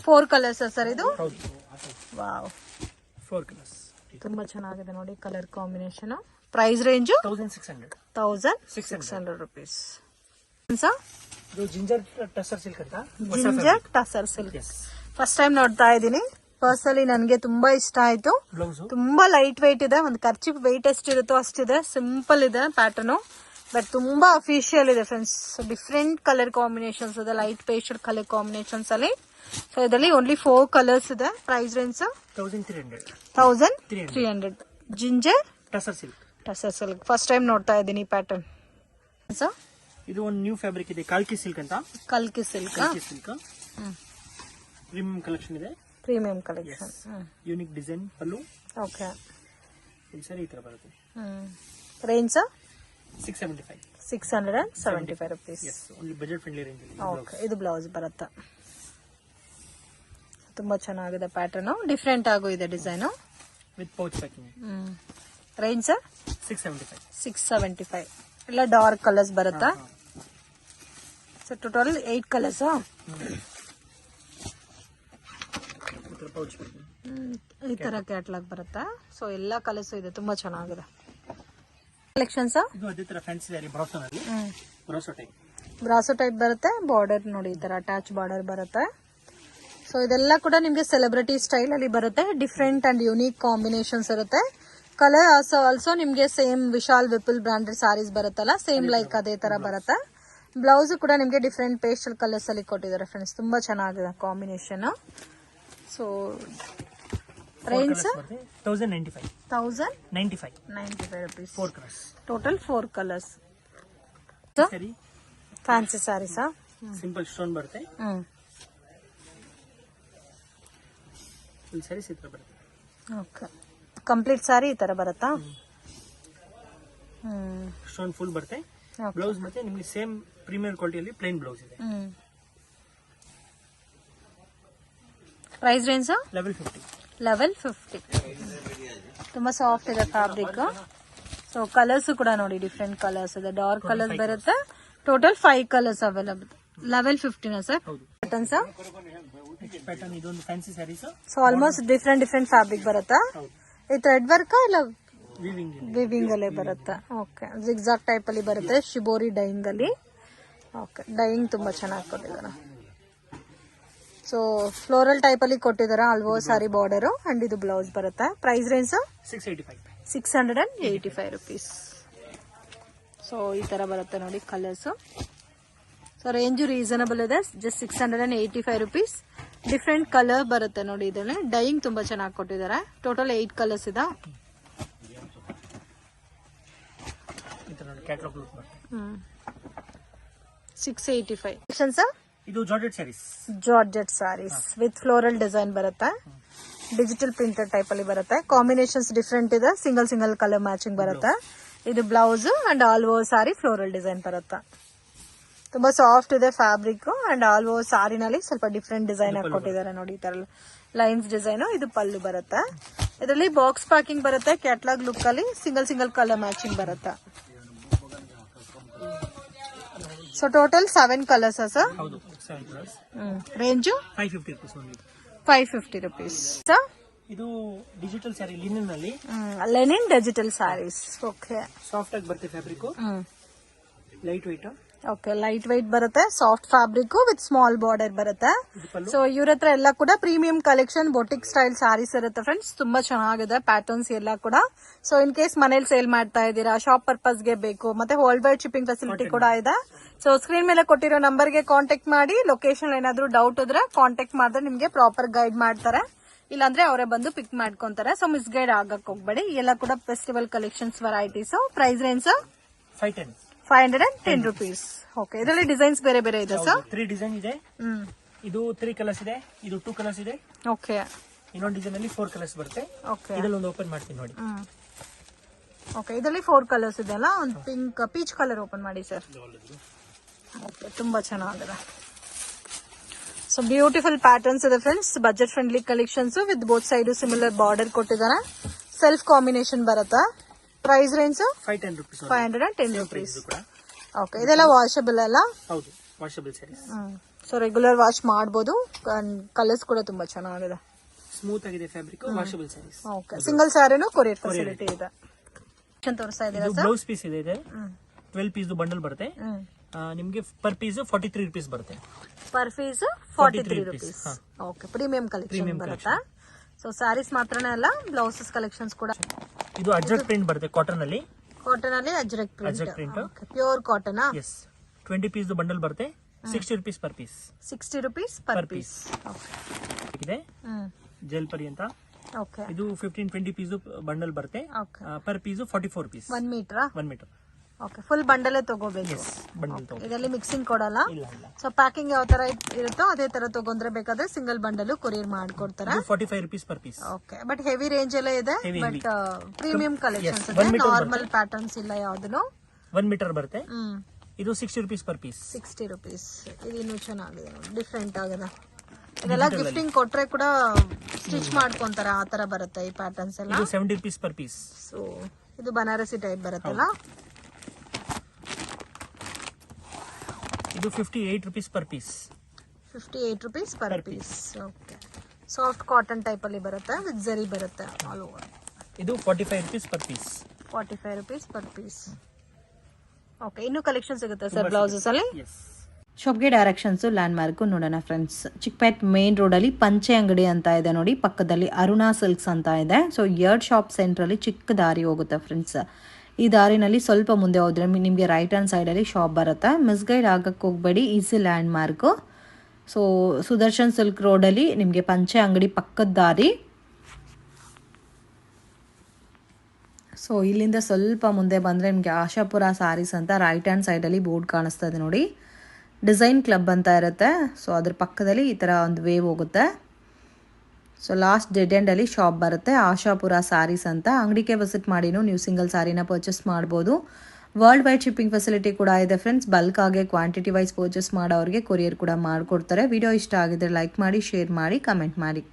4 ಕಲರ್ಸ್ ಸರ್ ಇದು. Wow, 4 colours. ತುಂಬಾ ಚೆನ್ನಾಗಿದೆ ನೋಡಿ colour combination. Price range 1600 rupees. ಇದು ಜಿಂಜರ್ ಟಸರ್ ಸಿಲ್ಕ್ ಅಂತ. Ginger tussar silk first time ನೋಡ್ತಾ ಇದ್ದೀನಿ. ಪರ್ಸನಲಿ ನನಗೆ ತುಂಬಾ ಇಷ್ಟ ಆಯ್ತು. ತುಂಬಾ ಲೈಟ್ ವೆಯ್ಟ್ ಇದೆ. ಒಂದು ಕರ್ಚಿಪ್ ವೆಯ್ಟ್ ಎಷ್ಟಿರುತ್ತೋ ಅಷ್ಟಿದೆ. ಸಿಂಪಲ್ ಇದೆ ಪ್ಯಾಟರ್ನ್, ಬಟ್ ತುಂಬಾ ಅಫಿಷಿಯಲ್ ಇದೆ ಫ್ರೆಂಡ್ಸ್. ಡಿಫ್ರೆಂಟ್ ಕಲರ್ ಕಾಂಬಿನೇಷನ್ಸ್ ಇದೆ, ಲೈಟ್ ಪೇಸ್ಟಲ್ ಕಲರ್ ಕಾಂಬಿನೇಷನ್ಸ್ ಅಲ್ಲಿ. ಸೊ ಇದರಲ್ಲಿ ಓನ್ಲಿ 4 ಕಲರ್ಸ್ ಇದೆ. Price range 1300. Ginger tussar silk. First time ನೋಡ್ತಾ ಇದ್ದೀನಿ ಪ್ಯಾಟರ್ನ್. ಇದು ಒಂದು ನ್ಯೂ ಫ್ಯಾಬ್ರಿಕ್ ಇದೆ, ಕಲ್ಕಿ ಸಿಲ್ಕ್ ಅಂತ. ಕಲ್ಕಿ ಸಿಲ್ಕ್ ಪ್ರೀಮಿಯಂ ಕಲೆಕ್ಷನ್ ಇದೆ. ಪ್ರೀಮಿಯಂ ಕಲೆಕ್ಷನ್, ಯೂನಿಕ್ ಡಿಸೈನ್ ಪಲ್ಲು. ಓಕೆ, ಸರಿ ಈ ತರ ಬರುತ್ತೆ. Range 675 rupees. Only budget friendly range. Okay, ಇದು ಬ್ಲೌಸ್ ಬರುತ್ತೆ. ತುಂಬಾ ಚೆನ್ನಾಗಿದೆ ಪ್ಯಾಟರ್ನ್, ಡಿಫ್ರೆಂಟ್ ಆಗು ಇದೆ design with pouch packing. Range 675. ಎಲ್ಲ ಡಾರ್ಕ್ ಕಲರ್ಸ್ ಬರುತ್ತಾ? So total 8 colours. ಈ ತರ ಕ್ಯಾಟ್ಲಾಗ್ ಬರುತ್ತಾ? ಸೊ ಎಲ್ಲ ಕಲರ್ಸ್ ಇದೆ, ತುಂಬಾ ಚೆನ್ನಾಗಿದೆ ಕಲೆಕ್ಷನ್ಸ್. ಇದು ಅದೇ ತರ ಫ್ಯಾನ್ಸಿ ಸ್ಯಾರಿ ಬ್ರಾಸೋ ಟೈಪ್ ಬರುತ್ತೆ. ಬಾರ್ಡರ್ ನೋಡಿ ಈ ತರ ಅಟ್ಯಾಚ್ ಬಾರ್ಡರ್ ಬರುತ್ತೆ. ಸೊ ಇದೆಲ್ಲ ಕೂಡ ನಿಮ್ಗೆ ಸೆಲೆಬ್ರಿಟಿ ಸ್ಟೈಲ್ ಅಲ್ಲಿ ಬರುತ್ತೆ. ಡಿಫ್ರೆಂಟ್ ಅಂಡ್ ಯೂನಿಕ್ ಕಾಂಬಿನೇಷನ್ಸ್ ಇರುತ್ತೆ. ಕಲರ್ ಆಲ್ಸೋ ನಿಮ್ಗೆ ಸೇಮ್ ವಿಶಾಲ್ ವಿಪುಲ್ ಬ್ರಾಂಡೆಡ್ ಸಾರೀಸ್ ಬರುತ್ತಲ್ಲ, ಸೇಮ್ ಲೈಕ್ ಅದೇ ತರ ಬರುತ್ತೆ. ಬ್ಲೌಸ್ ಕೂಡ ನಿಮ್ಗೆ ಡಿಫ್ರೆಂಟ್ ಪೇಸ್ಟಲ್ ಕಲರ್ಸ್ ಅಲ್ಲಿ ಕೊಟ್ಟಿದ್ದಾರೆ ಫ್ರೆಂಡ್ಸ್. ತುಂಬಾ ಚೆನ್ನಾಗಿದೆ combination. So range 1095 rupees. 4 colours. Total 4 colours. ಸರಿ ಫ್ಯಾನ್ಸಿ ಸ್ಯಾರೀಸಾ? ಸಿಂಪಲ್ ಸ್ಟೋನ್ ಬರುತ್ತೆ, ಹ್ಮ್. ಫುಲ್ ಸ್ಯಾರೀಸ್ ಈ ತರ ಬರುತ್ತೆ. ಓಕೆ, ಕಂಪ್ಲೀಟ್ ಸ್ಯಾರಿ ಈ ತರ ಬರುತ್ತಾ? ಹ್ಮ್. ಸ್ಟೋನ್ ಫುಲ್ ಬರುತ್ತೆ. Okay. ಬ್ಲೌಸ್ ಮತ್ತೆ ನಿಮಗೆ ಸೇಮ್ ಪ್ರೀಮಿಯರ್ ಕ್ವಾಲಿಟಿಯಲ್ಲಿ ಪ್ಲೇನ್ ಬ್ಲೌಸ್ ಇದೆ. Hmm. Price range level 50. Level 50. ತುಂಬಾ ಸಾಫ್ಟ್ ಇದೆ ಫ್ಯಾಬ್ರಿಕ್. ಸೊ ಕಲರ್ಸ್ ಕೂಡ ನೋಡಿ, ಡಿಫ್ರೆಂಟ್ ಕಲರ್ಸ್ ಇದೆ. ಡಾರ್ಕ್ ಕಲರ್ಸ್ ಬರುತ್ತೆ. Total 5 colours available. Level 15 sir. Patterns pattern ಇದೊಂದು fancy sarees. So almost different fabric ಬರುತ್ತಾ? ಈ ಥ್ರೆಡ್ ವರ್ಕ್ ಇಲ್ಲ ವಿವಿಂಗ್ ಅಲ್ಲೇ ಬರುತ್ತೆ? ಓಕೆ, ಜಿಗ್ಜಾಗ್ ಟೈಪ್ ಅಲ್ಲಿ ಬರುತ್ತೆ, ಶಿಬೋರಿ ಡೈಯಿಂಗ್ ಅಲ್ಲಿ. ಓಕೆ, ಡೈಯಿಂಗ್ ತುಂಬಾ ಚೆನ್ನಾಗಿ ಕೊಟ್ಟಿದ್ದಾರೆ. ಸೊ ಫ್ಲೋರಲ್ ಟೈಪ್ ಅಲ್ಲಿ ಕೊಟ್ಟಿದ್ದಾರೆ ಅಲ್ವೋ ಸಾರಿ ಬಾರ್ಡರ್. ಅಂಡ್ ಇದು ಬ್ಲೌಸ್ ಬರುತ್ತೆ. Price range 685 rupees. ಸೊ ಈ ತರ ಬರುತ್ತೆ ನೋಡಿ ಕಲರ್ಸ್. ಸೊ ರೇಂಜ್ ರೀಸನಬಲ್ ಇದೆ, ಜಸ್ಟ್ 685 rupees. ಡಿಫ್ರೆಂಟ್ ಕಲರ್ ಬರುತ್ತೆ ನೋಡಿ. ಇದರಲ್ಲಿ ಡೈಯಿಂಗ್ ತುಂಬಾ ಚೆನ್ನಾಗಿ ಕೊಟ್ಟಿದ್ದಾರೆ. ಟೋಟಲ್ 8 ಕಲರ್ಸ್ ಇದೆ. ಕ್ಯಾಟಲಾಗ್ ಲುಕ್ ಬರುತ್ತೆ. 685. ಸರ್ ಇದು georgette saris. Georgette sarees with floral design ಬರುತ್ತೆ. ಡಿಜಿಟಲ್ ಪ್ರಿಂಟೆಡ್ ಟೈಪ್ ಅಲ್ಲಿ ಬರುತ್ತೆ. ಕಾಂಬಿನೇಷನ್ಸ್ ಡಿಫ್ರೆಂಟ್ ಇದೆ. ಸಿಂಗಲ್ ಕಲರ್ ಮ್ಯಾಚಿಂಗ್ ಬರುತ್ತೆ. ಇದು blouse and all over sorry floral design ಬರುತ್ತೆ. ತುಂಬಾ ಸಾಫ್ಟ್ ಇದೆ ಫ್ಯಾಬ್ರಿಕ್. ಅಂಡ್ ಆಲ್ ಓವರ್ ಸಾರಿನಲ್ಲಿ ಸ್ವಲ್ಪ ಡಿಫ್ರೆಂಟ್ ಡಿಸೈನ್ ಕೊಟ್ಟಿದ್ದಾರೆ ನೋಡಿ. ಈ ತರ ಲೈನ್ಸ್ ಡಿಸೈನ್. ಇದು ಪಲ್ಲು ಬರುತ್ತೆ. ಇದರಲ್ಲಿ ಬಾಕ್ಸ್ ಪ್ಯಾಕಿಂಗ್ ಬರುತ್ತೆ. ಕ್ಯಾಟಲಾಗ್ ಲುಕ್ ಅಲ್ಲಿ ಸಿಂಗಲ್ ಕಲರ್ ಮ್ಯಾಚಿಂಗ್ ಬರುತ್ತೆ. So total 7 colours sir. ಹೌದು, 7 ಕಲರ್ಸ್. Range 550 rupees only. 550 rupees. ಇದು ಡಿಜಿಟಲ್ ಸ್ಯಾರಿ ಲಿನನ್ ಅಲ್ಲಿ. Linen digital saris. Okay, soft ಆಗಿ ಬರುತ್ತೆ fabric. Light weight. Okay, light white ಬರುತ್ತೆ. Soft fabric with small border ಬರುತ್ತೆ. ಸೊ ಇವ್ರ ಹತ್ರ ಎಲ್ಲ ಕೂಡ premium collection boutique style saris ಇರುತ್ತೆ ಫ್ರೆಂಡ್ಸ್. ತುಂಬಾ ಚೆನ್ನಾಗಿದೆ ಪ್ಯಾಟರ್ನ್ಸ್ ಎಲ್ಲ ಕೂಡ. ಸೊ ಇನ್ ಕೇಸ್ ಮನೇಲಿ ಸೇಲ್ ಮಾಡ್ತಾ ಇದ್ದೀರಾ, ಶಾಪ್ ಪರ್ಪಸ್ ಗೆ ಬೇಕು, ಮತ್ತೆ ವರ್ಲ್ಡ್ ವೈಡ್ ಶಿಪ್ಪಿಂಗ್ ಫೆಸಿಲಿಟಿ ಕೂಡ ಇದೆ. ಸೊ ಸ್ಕ್ರೀನ್ ಮೇಲೆ ಕೊಟ್ಟಿರೋ ನಂಬರ್ ಗೆ ಕಾಂಟ್ಯಾಕ್ಟ್ ಮಾಡಿ. ಲೊಕೇಶನ್ ಏನಾದ್ರು ಡೌಟ್ ಇದ್ರೆ ಕಾಂಟ್ಯಾಕ್ಟ್ ಮಾಡಿದ್ರೆ ನಿಮ್ಗೆ ಪ್ರಾಪರ್ ಗೈಡ್ ಮಾಡ್ತಾರೆ. ಇಲ್ಲಾಂದ್ರೆ ಅವರೇ ಬಂದು ಪಿಕ್ ಮಾಡ್ಕೊಂತಾರೆ. ಸೊ ಮಿಸ್ ಗೈಡ್ ಆಗಕ್ ಹೋಗ್ಬೇಡಿ. ಎಲ್ಲ ಕೂಡ festival collections varieties. Price range 510 rupees. Okay, ಇದರಲ್ಲಿ ಡಿಸೈನ್ಸ್ ಬೇರೆ ಬೇರೆ ಇದೆ ಸರ್. 3 ಡಿಸೈನ್ ಇದೆ. ಇದು 3 ಕಲರ್ಸ್ ಇದೆ. ಇದು 2 ಕಲರ್ಸ್ ಇದೆ. ಓಕೆ, ಇನ್ನೊಂದು ಡಿಸೈನ್ ಅಲ್ಲಿ 4 ಕಲರ್ಸ್ ಬರುತ್ತೆ. ಓಕೆ, ಇದರಲ್ಲಿ ಒಂದು ಓಪನ್ ಮಾಡ್ತೀನಿ ನೋಡಿ. ಓಕೆ, ಇದರಲ್ಲಿ 4 ಕಲರ್ಸ್ ಇದೆ ಅಲ್ಲ. ಒಂದು ಪಿಂಕ್ ಪೀಚ್ ಕಲರ್ ಓಪನ್ ಮಾಡಿ ಸರ್. ಓಕೆ, ತುಂಬಾ ಚೆನ್ನಾಗಿದೆ. ಸೊ ಬ್ಯೂಟಿಫುಲ್ ಪ್ಯಾಟರ್ನ್ಸ್ ಇದೆ friends. Budget friendly collections with both side similar border ಕೊಟ್ಟಿದ್ದಾರೆ. ಸೆಲ್ಫ್ ಕಾಂಬಿನೇಷನ್ ಬರುತ್ತೆ. Price range 510 rupees. ಓಕೆ, ಇದೆಲ್ಲ ವಾಷಬಲ್ ಅಲ್ಲ? ಹೌದು, washable saris. So regular wash ಮಾಡಬಹುದು. ಕಲರ್ಸ್ ಕೂಡ ತುಂಬಾ ಚೆನ್ನಾಗಿದೆ. ಸ್ಮೂತ್ ಆಗಿದೆ fabric. Washable saris. Okay, single ಸ್ಯಾರಿನೂ ಕೊರಿಯರ್ ಫೆಸಿಲಿಟಿ ಇದೆ. ತೋರಿಸ್ತಾ ಇದ್ದೀರಾ ಸರ್? ಬ್ಲೌಸ್ ಪೀಸ್ ಇದೆ. 12 ಪೀಸ್ ಬಂಡಲ್ ಬರುತ್ತೆ. ನಿಮ್ಗೆ ಪರ್ ಪೀಸ್ 43 rupees ಬರುತ್ತೆ. Per piece 43 rupees. Okay, premium collection ಬರುತ್ತೆ. ಸೊ ಸ್ಯಾರೀಸ್ ಮಾತ್ರನೇ ಅಲ್ಲ, ಬ್ಲೌಸಸ್ ಕಲೆಕ್ಷನ್ಸ್ ಕೂಡ. ಇದು ಅಜ್ರಕ್ ಪ್ರಿಂಟ್ ಬರುತ್ತೆ ಕಾಟನ್ ಅಲ್ಲಿ. ಕಾಟನ್ ಅಲ್ಲಿ Ajrak print. Pure cotton. Yes, 20 piece bundle ಬರುತ್ತೆ. 60 rupees per piece. 60 rupees per piece. ಇದೆ ಜೆಲ್ ಪರಿ ಅಂತ. ಓಕೆ, ಇದು 15-20 ಪೀಸ್ ಬಂಡಲ್ ಬರುತ್ತೆ. Per piece 44 rupees. 1 metre. Okay, full ಬಂಡಲೇ ತಗೋಬೇಕು. ಇದರಲ್ಲಿ ಮಿಕ್ಸಿಂಗ್ ಕೊಡಲ್ಲ. ಸೊ ಪ್ಯಾಕಿಂಗ್ ಯಾವ ತರ ಇರುತ್ತೋ ಅದೇ ತರ ತಗೊಂಡ್ರೆ ಬೇಕಾದ್ರೆ ಸಿಂಗಲ್ ಬಂಡಲ್ ಕೊರಿಯರ್ ಮಾಡ್ಕೊಡ್ತಾರೆ. 45 rupees per piece. Okay, but heavy range ಎಲ್ಲ ಇದೆ. ಬಟ್ ಪ್ರೀಮಿಯಂ ಕಲೆಕ್ಷನ್ಸ್ ಇದೆ. ನಾರ್ಮಲ್ ಪ್ಯಾಟರ್ನ್ಸ್ ಇಲ್ಲ ಯಾವ್ದು. 1 ಮೀಟರ್ ಬರುತ್ತೆ. ಇದು 60 rupees ಪರ್ ಪೀಸ್. 60 rupees. ಇದು ಇನ್ನೂ ಚೆನ್ನಾಗಿದೆ, ಡಿಫ್ರೆಂಟ್ ಆಗಿದೆ. ಇದೆಲ್ಲ ಗಿಫ್ಟಿಂಗ್ ಕೊಟ್ರೆ ಕೂಡ ಸ್ಟಿಚ್ ಮಾಡ್ಕೊಂತಾರೆ, ಆ ತರ ಬರುತ್ತೆ ಈ ಪ್ಯಾಟರ್ನ್ಸ್ ಎಲ್ಲ. 70 rupees ಪರ್ ಪೀಸ್. ಸೊ ಇದು ಬನಾರಸಿ ಟೈಪ್ ಬರುತ್ತಲ್ಲ. ಇದು 58 rupees per piece. 58 rupees per piece. Okay, soft cotton type ಅಲ್ಲಿ ಬರುತ್ತೆ ವಿತ್ ಜರಿ ಬರುತ್ತೆ ಆಲ್ ಓವರ್. ಇದು 45 rupees per piece. 45 rupees per piece. Okay, ಇನ್ನೂ ಕಲೆಕ್ಷನ್ ಸಿಗುತ್ತೆ ಸರ್ ಬ್ಲೌಸಸ್ ಅಲ್ಲಿ. ಶಾಪ್ಗೆ ಡೈರೆಕ್ಷನ್ಸ್ ಲ್ಯಾಂಡ್ ಮಾರ್ಕ್ ನೋಡೋಣ ಫ್ರೆಂಡ್ಸ್. ಚಿಕ್ಕಪೇಟ್ ಮೇನ್ ರೋಡ್ ಅಲ್ಲಿ ಪಂಚೆ ಅಂಗಡಿ ಅಂತ ಇದೆ ನೋಡಿ. ಪಕ್ಕದಲ್ಲಿ ಅರುಣಾ ಸಿಲ್ಕ್ಸ್ ಅಂತ ಇದೆ. ಸೊ 2 ಶಾಪ್ ಸೆಂಟ್ರಲ್ಲಿ ಚಿಕ್ಕ ದಾರಿ ಹೋಗುತ್ತೆ ಫ್ರೆಂಡ್ಸ್. ಈ ದಾರಿನಲ್ಲಿ ಸ್ವಲ್ಪ ಮುಂದೆ ಹೋದ್ರೆ ನಿಮಗೆ ರೈಟ್ ಹ್ಯಾಂಡ್ ಸೈಡಲ್ಲಿ ಶಾಪ್ ಬರುತ್ತೆ. ಮಿಸ್ಗೈಡ್ ಆಗಕ್ಕೆ ಹೋಗಬೇಡಿ, easy land mark. So Sudarshan silk ರೋಡಲ್ಲಿ ನಿಮಗೆ ಪಂಚೆ ಅಂಗಡಿ ಪಕ್ಕದ ದಾರಿ. ಸೊ ಇಲ್ಲಿಂದ ಸ್ವಲ್ಪ ಮುಂದೆ ಬಂದರೆ ನಿಮಗೆ ಆಶಾಪುರ ಸ್ಯಾರೀಸ್ ಅಂತ ರೈಟ್ ಹ್ಯಾಂಡ್ ಸೈಡಲ್ಲಿ ಬೋರ್ಡ್ ಕಾಣಿಸ್ತಾ ಇದೆ ನೋಡಿ. ಡಿಸೈನ್ ಕ್ಲಬ್ ಅಂತ ಇರುತ್ತೆ. ಸೊ ಅದ್ರ ಪಕ್ಕದಲ್ಲಿ ಈ ಥರ ಒಂದು ವೇವ್ ಹೋಗುತ್ತೆ. ಸೊ ಲಾಸ್ಟ್ ಡೆಡ್ ಎಂಡಲ್ಲಿ ಶಾಪ್ ಬರುತ್ತೆ, ಆಶಾಪುರ ಸ್ಯಾರೀಸ್ ಅಂತ. ಅಂಗಡಿಗೆ ವಿಸಿಟ್ ಮಾಡಿನೂ ನೀವು ಸಿಂಗಲ್ ಸ್ಯಾರಿನ ಪರ್ಚೇಸ್ ಮಾಡ್ಬೋದು. ವರ್ಲ್ಡ್ ವೈಡ್ ಶಿಪ್ಪಿಂಗ್ ಫೆಸಿಲಿಟಿ ಕೂಡ ಇದೆ ಫ್ರೆಂಡ್ಸ್. ಬಲ್ಕ್ ಆಗಿ ಕ್ವಾಂಟಿಟಿ ವೈಸ್ ಪರ್ಚೇಸ್ ಮಾಡೋರಿಗೆ ಕೊರಿಯರ್ ಕೂಡ ಮಾಡಿಕೊಡ್ತಾರೆ. ವಿಡಿಯೋ ಇಷ್ಟ ಆಗಿದ್ರೆ ಲೈಕ್ ಮಾಡಿ, ಶೇರ್ ಮಾಡಿ, ಕಮೆಂಟ್ ಮಾಡಿ.